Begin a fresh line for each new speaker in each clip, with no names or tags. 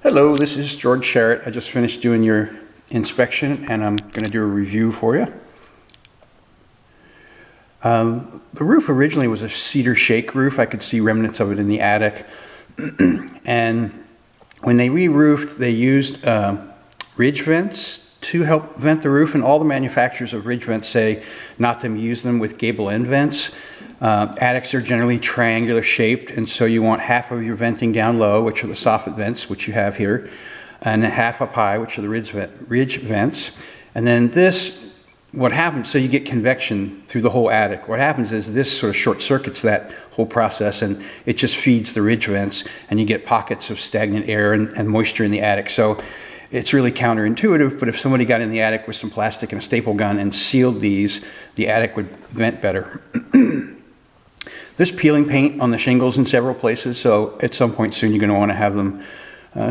Hello, this is George Sherritt. I just finished doing your inspection and I'm going to do a review for you. The roof originally was a cedar shake roof. I could see remnants of it in the attic. And when they re-roofed, they used ridge vents to help vent the roof, and all the manufacturers of ridge vents say not to use them with gable end vents. Attics are generally triangular shaped, and so you want half of your venting down low, which are the soffit vents, which you have here, and half up high, which are the ridge vents. And then this, what happens, so you get convection through the whole attic. What happens is this sort of short circuits that whole process, and it just feeds the ridge vents, and you get pockets of stagnant air and moisture in the attic. So it's really counterintuitive, but if somebody got in the attic with some plastic and a staple gun and sealed these, the attic would vent better. There's peeling paint on the shingles in several places, so at some point soon you're going to want to have them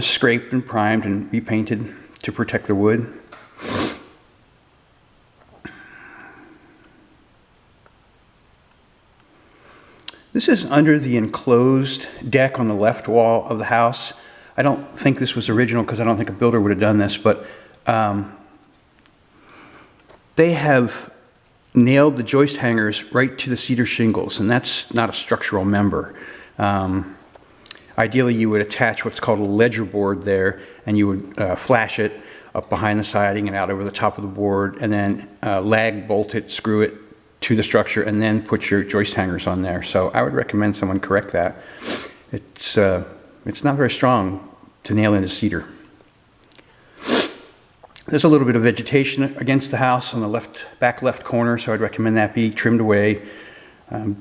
scraped and primed and repainted to protect the wood. This is under the enclosed deck on the left wall of the house. I don't think this was original because I don't think a builder would have done this, but they have nailed the joist hangers right to the cedar shingles, and that's not a structural member. Ideally, you would attach what's called a ledger board there, and you would flash it up behind the siding and out over the top of the board, and then lag bolt it, screw it to the structure, and then put your joist hangers on there. So I would recommend someone correct that. It's not very strong to nail into cedar. There's a little bit of vegetation against the house on the back left corner, so I'd recommend that be trimmed away.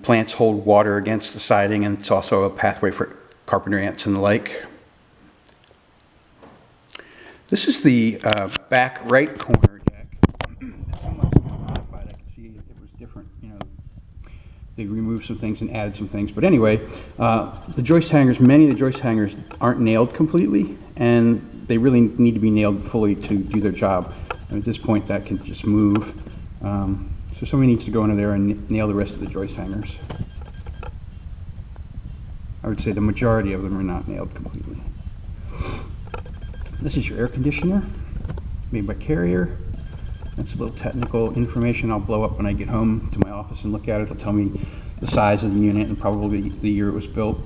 Plants hold water against the siding, and it's also a pathway for carpenter ants and the like. This is the back right corner deck. It's somewhat modified. I can see it was different. You know, they removed some things and added some things. But anyway, the joist hangers, many of the joist hangers aren't nailed completely, and they really need to be nailed fully to do their job. And at this point, that can just move. So somebody needs to go into there and nail the rest of the joist hangers. I would say the majority of them are not nailed completely. This is your air conditioner, made by Carrier. That's a little technical information I'll blow up when I get home to my office and look at it. It'll tell me the size of the unit and probably the year it was built.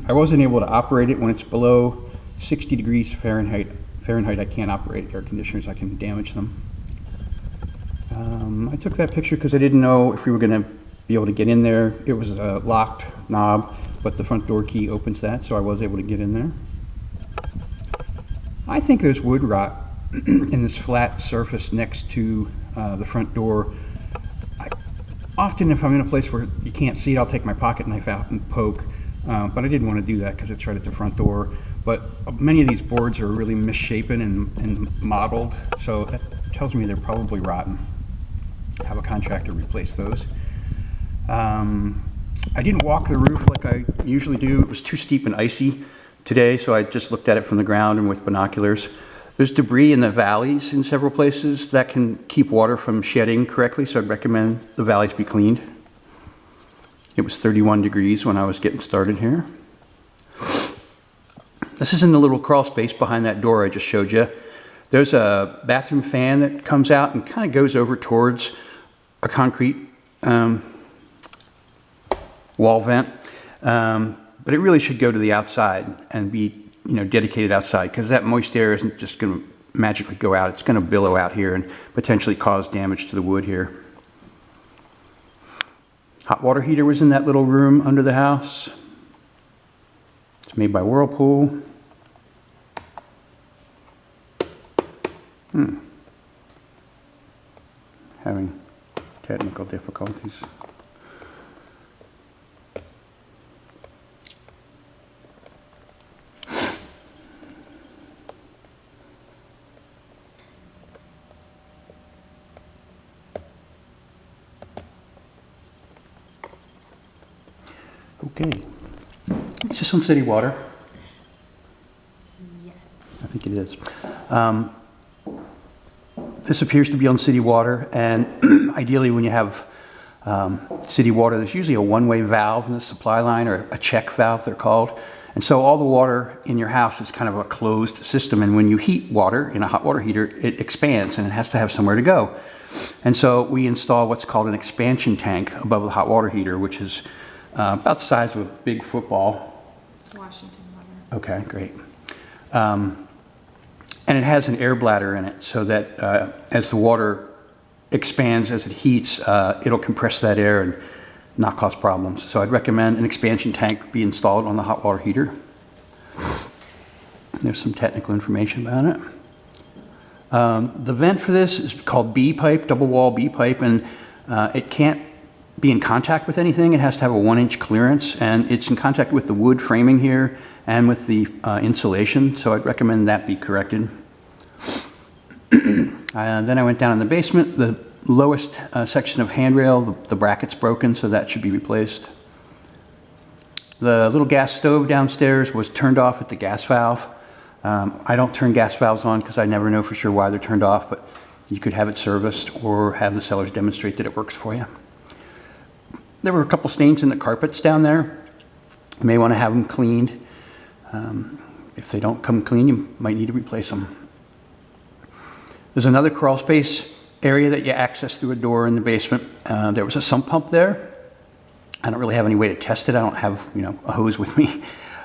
I wasn't able to operate it when it's below 60 degrees Fahrenheit. I can't operate air conditioners. I can damage them. I took that picture because I didn't know if we were going to be able to get in there. It was a locked knob, but the front door key opens that, so I was able to get in there. I think there's wood rot in this flat surface next to the front door. Often if I'm in a place where you can't see it, I'll take my pocket knife out and poke, but I didn't want to do that because it's right at the front door. But many of these boards are really misshapen and mottled, so that tells me they're probably rotten. Have a contractor replace those. I didn't walk the roof like I usually do. It was too steep and icy today, so I just looked at it from the ground and with binoculars. There's debris in the valleys in several places that can keep water from shedding correctly, so I'd recommend the valleys be cleaned. It was 31 degrees when I was getting started here. This is in the little crawl space behind that door I just showed you. There's a bathroom fan that comes out and kind of goes over towards a concrete wall vent, but it really should go to the outside and be, dedicated outside, because that moist air isn't just going to magically go out. It's going to billow out here and potentially cause damage to the wood here. Hot water heater was in that little room under the house. It's made by Whirlpool. Having technical difficulties. Okay. Is this on city water?
Yes.
I think it is. This appears to be on city water, and ideally when you have city water, there's usually a one-way valve in the supply line, or a check valve they're called, And so all the water in your house is kind of a closed system, and when you heat water in a hot water heater, it expands and it has to have somewhere to go. And so we install what's called an expansion tank above the hot water heater, which is about the size of a big football.
It's Washington water.
Okay, great. And it has an air bladder in it so that as the water expands, as it heats, it'll compress that air and not cause problems. So I'd recommend an expansion tank be installed on the hot water heater. There's some technical information about it. The vent for this is called B-pipe, double wall B-pipe, and it can't be in contact with anything. It has to have a 1-inch clearance, and it's in contact with the wood framing here and with the insulation, so I'd recommend that be corrected. Then I went down in the basement. The lowest section of handrail, the bracket's broken, so that should be replaced. The little gas stove downstairs was turned off at the gas valve. I don't turn gas valves on because I never know for sure why they're turned off, but you could have it serviced or have the sellers demonstrate that it works for you. There were a couple stains in the carpets down there. You may want to have them cleaned. If they don't come clean, you might need to replace them. There's another crawl space area that you access through a door in the basement. There was a sump pump there. I don't really have any way to test it. I don't have, a hose with me.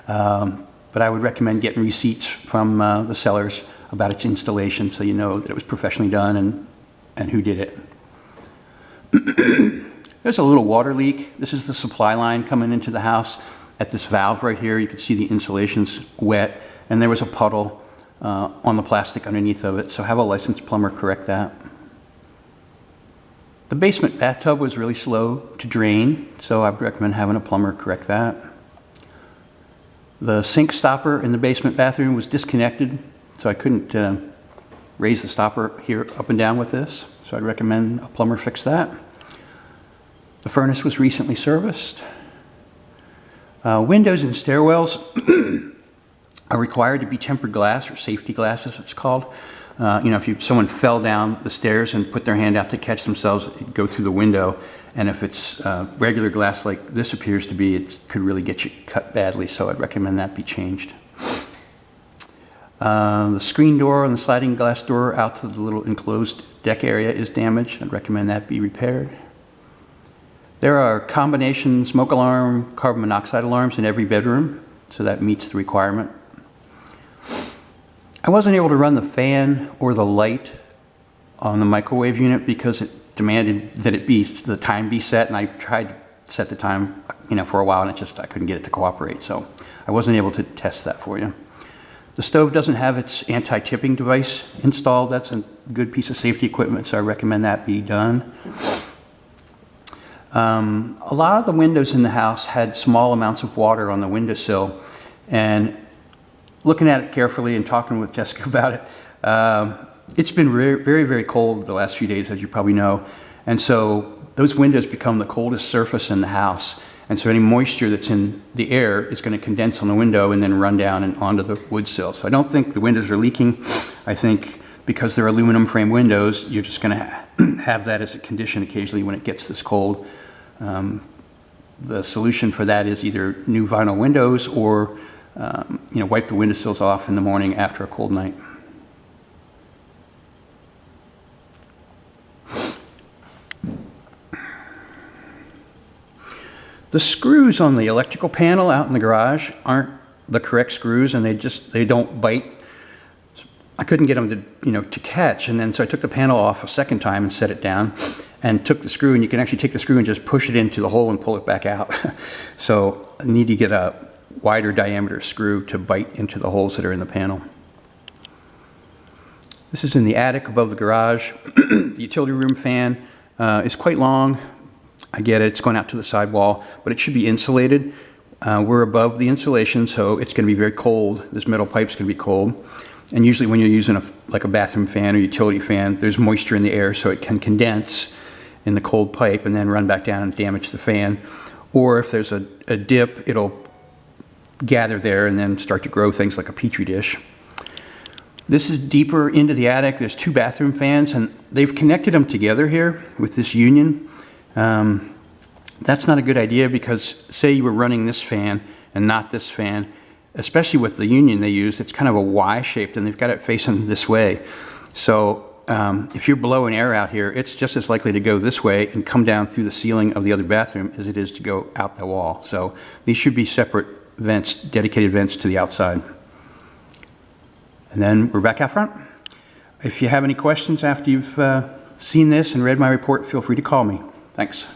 But I would recommend getting receipts from the sellers about its installation so you know that it was professionally done and who did it. There's a little water leak. This is the supply line coming into the house. At this valve right here, you can see the insulation's wet, and there was a puddle on the plastic underneath of it, so have a licensed plumber correct that. The basement bathtub was really slow to drain, so I would recommend having a plumber correct that. The sink stopper in the basement bathroom was disconnected, so I couldn't raise the stopper here up and down with this, so I'd recommend a plumber fix that. The furnace was recently serviced. Windows and stairwells are required to be tempered glass, or safety glass as it's called. If someone fell down the stairs and put their hand out to catch themselves, it'd go through the window. And if it's regular glass like this appears to be, it could really get you cut badly, so I'd recommend that be changed. The screen door and the sliding glass door out to the little enclosed deck area is damaged. I'd recommend that be repaired. There are combination smoke alarm, carbon monoxide alarms in every bedroom, so that meets the requirement. I wasn't able to run the fan or the light on the microwave unit because it demanded that the time be set, and I tried to set the time, for a while, and I couldn't get it to cooperate, so I wasn't able to test that for you. The stove doesn't have its anti-tipping device installed. That's a good piece of safety equipment, so I recommend that be done. A lot of the windows in the house had small amounts of water on the windowsill, and looking at it carefully and talking with Jessica about it, it's been very, very, very cold the last few days, as you probably know, and so those windows become the coldest surface in the house, and so any moisture that's in the air is going to condense on the window and then run down and onto the wood sill. So I don't think the windows are leaking. I think because they're aluminum frame windows, you're just going to have that as a condition occasionally when it gets this cold. The solution for that is either new vinyl windows or wipe the windowsills off in the morning after a cold night. The screws on the electrical panel out in the garage aren't the correct screws, and they don't bite. I couldn't get them to catch, and then so I took the panel off a second time and set it down and took the screw, and you can actually take the screw and just push it into the hole and pull it back out. So I need to get a wider diameter screw to bite into the holes that are in the panel. This is in the attic above the garage. The utility room fan is quite long. I get it, it's going out to the sidewall, but it should be insulated. We're above the insulation, so it's going to be very cold. This metal pipe's going to be cold. And usually when you're using like a bathroom fan or utility fan, there's moisture in the air, so it can condense in the cold pipe and then run back down and damage the fan. Or if there's a dip, it'll gather there and then start to grow things like a petri dish. This is deeper into the attic. There's 2 bathroom fans, and they've connected them together here with this union. That's not a good idea because say you were running this fan and not this fan, especially with the union they use, it's kind of a Y shaped and they've got it facing this way. So if you're blowing air out here, it's just as likely to go this way and come down through the ceiling of the other bathroom as it is to go out the wall. So these should be separate vents, dedicated vents to the outside. And then we're back out front. If you have any questions after you've seen this and read my report, feel free to call me. Thanks.